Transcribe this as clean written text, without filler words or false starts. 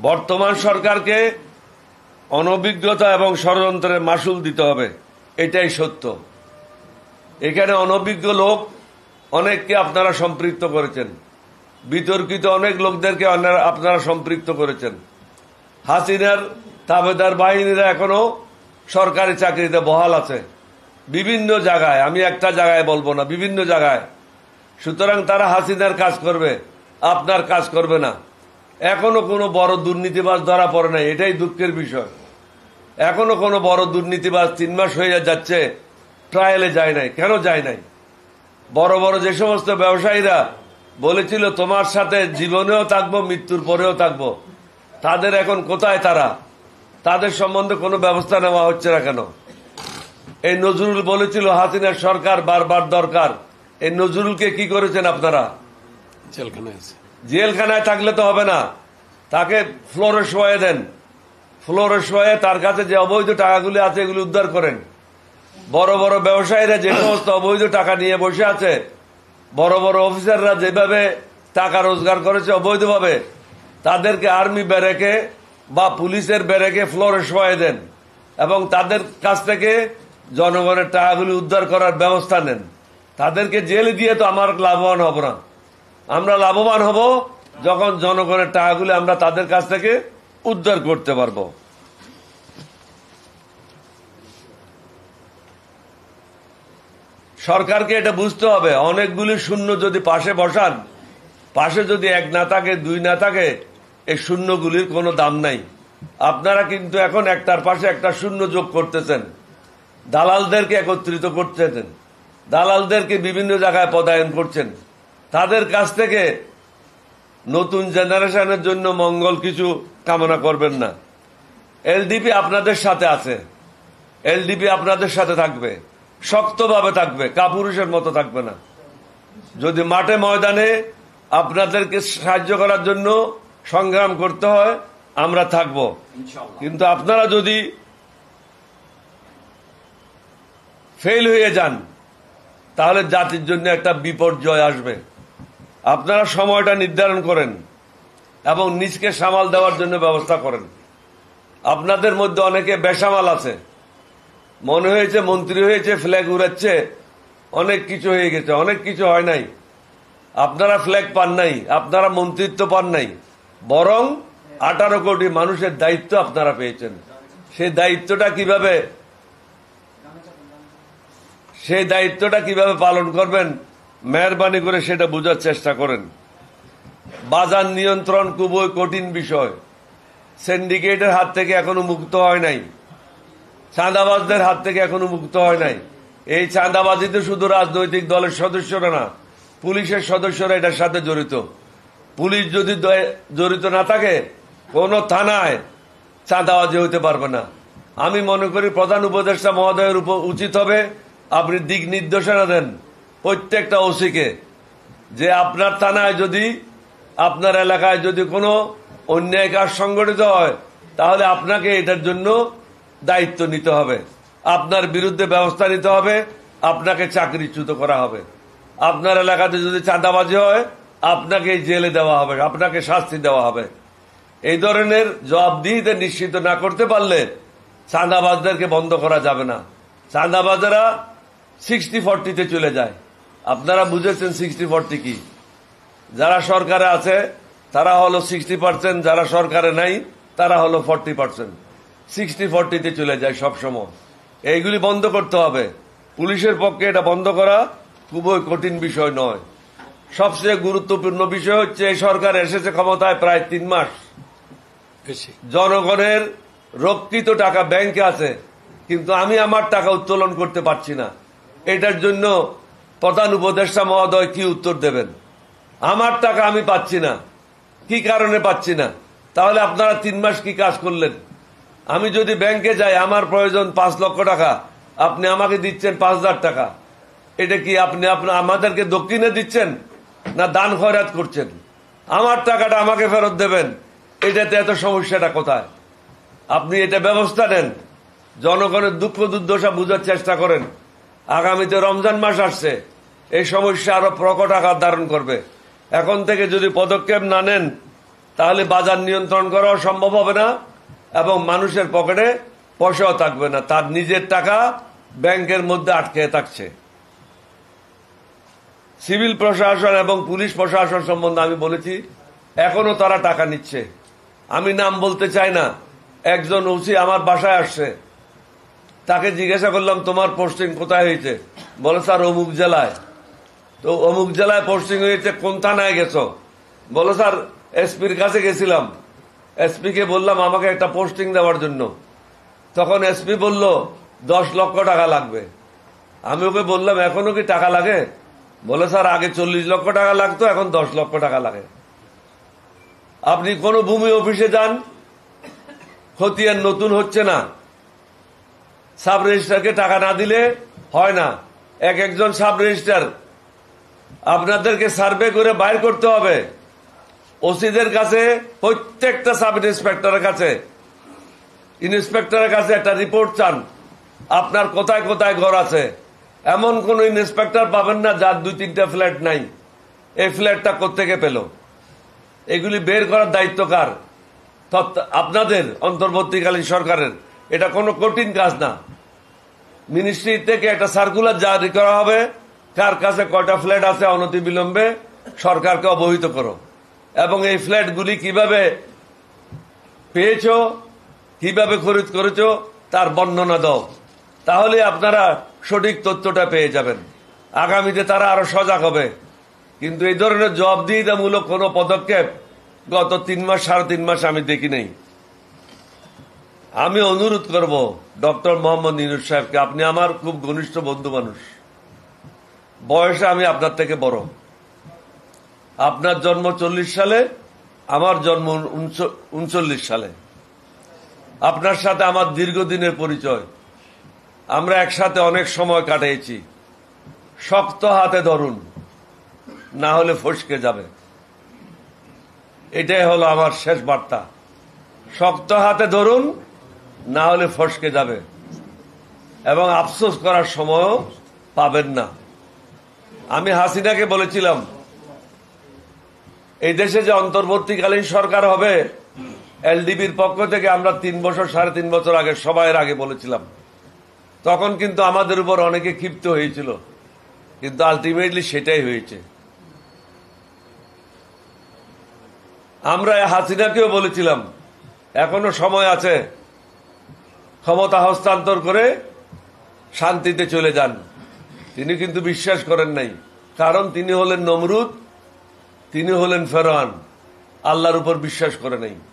বর্তমান সরকারকে অনভিজ্ঞতা এবং ষড়যন্ত্রের মাসুল দিতে হবে, এটাই সত্য। এখানে অনভিজ্ঞ লোক অনেককে আপনারা সম্পৃক্ত করেছেন, বিতর্কিত অনেক লোকদেরকে আপনারা সম্পৃক্ত করেছেন। হাসিনার তাবেদার বাহিনীরা এখনো সরকারি চাকরিতে বহাল আছে বিভিন্ন জায়গায়, আমি একটা জায়গায় বলবো না, বিভিন্ন জায়গায়। সুতরাং তারা হাসিনার কাজ করবে, আপনার কাজ করবে না। এখনো কোনো বড় দুর্নীতিবাজ ধরা পড়ে নাই, এটাই দুঃখের বিষয়। এখনো কোনো বড় দুর্নীতিবাজ 3 মাস হয়ে যাচ্ছে ট্রায়ালে যায় নাই। কেন যায় নাই? বড় বড় যে সমস্ত ব্যবসায়ীরা বলেছিল তোমার সাথে জীবনেও থাকবো, মৃত্যুর পরেও থাকবো, তাদের এখন কোথায়? তাদের সম্বন্ধে কোনো ব্যবস্থা নেওয়া হচ্ছে না কেন? এই নজরুল বলেছিল হাসিনার সরকার বারবার দরকার, এই নজরুলকে কি করেছেন আপনারা? জেলখানায় থাকলে তো হবে না, তাকে ফ্লোরে শোয়ে দেন, ফ্লোরে শোয়ে তার কাছে যে অবৈধ টাকাগুলি আছে এগুলি উদ্ধার করেন। বড় বড় ব্যবসায়ীরা যে সমস্ত অবৈধ টাকা নিয়ে বসে আছে, বড় বড় অফিসাররা যেভাবে টাকা রোজগার করেছে অবৈধভাবে, তাদেরকে আর্মি ব্যারেকে বা পুলিশের ব্যারেকে ফ্লোরে শোয়ে দেন এবং তাদের কাছ থেকে জনগণের টাকাগুলি উদ্ধার করার ব্যবস্থা নেন। তাদেরকে জেলে দিয়ে তো আমার লাভবান হব না। আমরা লাভবান হব যখন জনগণের টাকাগুলি আমরা তাদের কাছ থেকে উদ্ধার করতে পারবো। সরকারকে এটা বুঝতে হবে, অনেকগুলি শূন্য যদি পাশে বসান, পাশে যদি 1 না থাকে, 2 না থাকে, এই শূন্যগুলির কোনো দাম নাই। আপনারা কিন্তু এখন একটার পাশে একটা শূন্য যোগ করতেছেন, দালালদেরকে একত্রিত করতেছেন, দালালদেরকে বিভিন্ন জায়গায় পদায়ন করছেন। তাদের কাছ থেকে নতুন জেনারেশনের জন্য মঙ্গল কিছু কামনা করবেন না। এলডিপি আপনাদের সাথে আছে, এলডিপি আপনাদের সাথে থাকবে, শক্তভাবে থাকবে, কাপুরুষের মতো থাকবে না। যদি মাঠে ময়দানে আপনাদেরকে সাহায্য করার জন্য সংগ্রাম করতে হয়, আমরা থাকব। কিন্তু আপনারা যদি ফেল হয়ে যান তাহলে জাতির জন্য একটা বিপর্যয় আসবে। আপনারা সময়টা নির্ধারণ করেন এবং নিজকে সামাল দেওয়ার জন্য ব্যবস্থা করেন। আপনাদের মধ্যে অনেকে বেসামাল আছে, মনে হয়েছে মন্ত্রী হয়েছে, ফ্ল্যাগ উড়াচ্ছে, অনেক কিছু হয়ে গেছে। অনেক কিছু হয় নাই। আপনারা ফ্ল্যাগ পান নাই, আপনারা মন্ত্রিত্ব পান নাই, বরং 18 কোটি মানুষের দায়িত্ব আপনারা পেয়েছেন। সেই দায়িত্বটা কিভাবে পালন করবেন, মেহরবানি করে সেটা বোঝার চেষ্টা করেন। বাজার নিয়ন্ত্রণ খুবই কঠিন বিষয়। সিন্ডিকেটের হাত থেকে এখনো মুক্ত হয় নাই, চাঁদাবাজদের হাত থেকে এখনো মুক্ত হয় নাই। এই চাঁদাবাজিতে শুধু রাজনৈতিক দলের সদস্যরা না, পুলিশের সদস্যরা এটার সাথে জড়িত। পুলিশ যদি জড়িত না থাকে, কোন থানায় চাঁদাবাজি হইতে পারবে না। আমি মনে করি প্রধান উপদেষ্টা মহোদয়ের উপর উচিত হবে আপনি দিক নির্দেশনা দেন প্রত্যেকটা ওসিকে, যে আপনার থানায় যদি, আপনার এলাকায় যদি কোনো অন্যায় কাজ সংগঠিত হয়, তাহলে আপনাকে এটার জন্য দায়িত্ব নিতে হবে, আপনার বিরুদ্ধে ব্যবস্থা নিতে হবে, আপনাকে চাকরিচ্যুত করা হবে। আপনার এলাকাতে যদি চাঁদাবাজি হয়, আপনাকে জেলে দেওয়া হবে, আপনাকে শাস্তি দেওয়া হবে। এই ধরনের জবাবদিহিতা নিশ্চিত না করতে পারলে চাঁদাবাজদেরকে বন্ধ করা যাবে না। চাঁদাবাজেরা 60-40-তে চলে যায়। আপনারা বুঝেছেন 60-40 কি? যারা সরকারে আছে তারা হলো 60%, যারা সরকারে নাই তারা হলো 40%। 60-40-তে চলে যায় সবসময়। এইগুলি বন্ধ করতে হবে। পুলিশের পক্ষে এটা বন্ধ করা খুবই কঠিন বিষয় নয়। সবচেয়ে গুরুত্বপূর্ণ বিষয় হচ্ছে এই সরকার এসেছে ক্ষমতায় প্রায় 3 মাস, জনগণের রক্ষিত টাকা ব্যাংকে আছে, কিন্তু আমি আমার টাকা উত্তোলন করতে পারছি না। এটার জন্য প্রধান উপদেষ্টা মহোদয় কি উত্তর দেবেন? আমার টাকা আমি পাচ্ছি না, কি কারণে পাচ্ছি না? তাহলে আপনারা 3 মাস কি কাজ করলেন? আমি যদি ব্যাংকে যাই, আমার প্রয়োজন 5 লক্ষ টাকা, আপনি আমাকে দিচ্ছেন 5,000 টাকা। এটা কি আপনি আমাদেরকে দক্ষিণে দিচ্ছেন না দান খয়রাত করছেন? আমার টাকাটা আমাকে ফেরত দেবেন, এটাতে এত সমস্যাটা কোথায়? আপনি এটা ব্যবস্থা নেন, জনগণের দুঃখ দুর্দশা বুঝার চেষ্টা করেন। আগামীতে রমজান মাস আসছে, এই সমস্যা আরো প্রকট আকার ধারণ করবে। এখন থেকে যদি পদক্ষেপ না নেন তাহলে বাজার নিয়ন্ত্রণ করাও সম্ভব হবে না এবং মানুষের পকেটে পয়সাও থাকবে না, তার নিজের টাকা ব্যাংকের মধ্যে আটকে থাকছে। সিভিল প্রশাসন এবং পুলিশ প্রশাসন সম্বন্ধে আমি বলেছি, এখনো তারা টাকা নিচ্ছে। আমি নাম বলতে চাই না, একজন ওসি আমার বাসায় আসছে, তাকে জিজ্ঞাসা করলাম তোমার পোস্টিং কোথায় হয়েছে, বলে স্যার অমুক জেলায়। তো অমুক জেলায় পোস্টিং হয়েছে, কোন থানায় গেছো? বলে স্যার এসপির কাছে গেছিলাম, এসপি কে বললাম আমাকে একটা পোস্টিং দেওয়ার জন্য। তখন এসপি বলল 10 লক্ষ টাকা লাগবে। আমি ওকে বললাম এখনো কি টাকা লাগে? বলে স্যার আগে 40 লক্ষ টাকা লাগতো, এখন 10 লক্ষ টাকা লাগে। আপনি কোন ভূমি অফিসে যান, খতিয়ান নতুন হচ্ছে না, সাব রেজিস্ট্রারকে টাকা না দিলে হয় না। একজন সাব রেজিস্ট্রার আপনাদেরকে সার্ভে করে বাইর করতে হবে। ওসিদের কাছে, প্রত্যেকটা সাব ইন্সপেক্টরের কাছে, ইন্সপেক্টরের কাছে একটা রিপোর্ট চান আপনার কোথায় কোথায় ঘর আছে। এমন কোন ইন্সপেক্টর পাবেন না যার 2-3টা ফ্ল্যাট নাই। এই ফ্ল্যাটটা কোত্থেকে পেল? এগুলি বের করার দায়িত্ব কার? আপনাদের, অন্তর্বর্তীকালীন সরকারের। এটা কোনো কঠিন কাজ না। মিনিস্ট্রি থেকে একটা সার্কুলার জারি করা হবে, কার কাছে কয়টা ফ্ল্যাট আছে অনতিবিলম্বে সরকারকে অবহিত করো, এবং এই ফ্ল্যাটগুলি কিভাবে পেয়েছো, কিভাবে খরিদ করেছো তার বর্ণনা দাও। তাহলে আপনারা সঠিক তথ্যটা পেয়ে যাবেন। আগামীতে তারা আরো সজাগ হবে। কিন্তু এই ধরনের জবাবদিহিতামূলক কোন পদক্ষেপ গত 3 মাস 3.5 মাস আমি দেখি নাই। আমি অনুরোধ করব ডক্টর মোহাম্মদ ইউনূস সাহেবকে, আপনি আমার খুব ঘনিষ্ঠ বন্ধু মানুষ, বয়সে আমি আপনার থেকে বড়। আপনার জন্ম 40 সালে, আমার জন্ম 39 সালে। আপনার সাথে আমার দীর্ঘদিনের পরিচয়, আমরা একসাথে অনেক সময় কাটিয়েছি। শক্ত হাতে ধরুন, না হলে ফসকে যাবে। এটাই হলো আমার শেষ বার্তা। শক্ত হাতে ধরুন, না হলে ফসকে যাবে, এবং আফসোস করার সময়ও পাবেন না। আমি হাসিনাকে বলেছিলাম এই দেশে যে অন্তর্বর্তীকালীন সরকার হবে, এলডিবির পক্ষ থেকে আমরা 3 বছর 3.5 বছর আগে সবাইয়ের আগে বলেছিলাম। তখন কিন্তু আমাদের উপর অনেকে ক্ষিপ্ত হয়েছিল, কিন্তু আলটিমেটলি সেটাই হয়েছে। আমরা হাসিনাকেও বলেছিলাম এখনো সময় আছে, ক্ষমতা হস্তান্তর করে শান্তিতে চলে যান। তিনি কিন্তু বিশ্বাস করেন নাই, কারণ তিনি হলেন নমরুদ, তিনি হলেন ফেরাউন, আল্লাহর উপর বিশ্বাস করে নাই।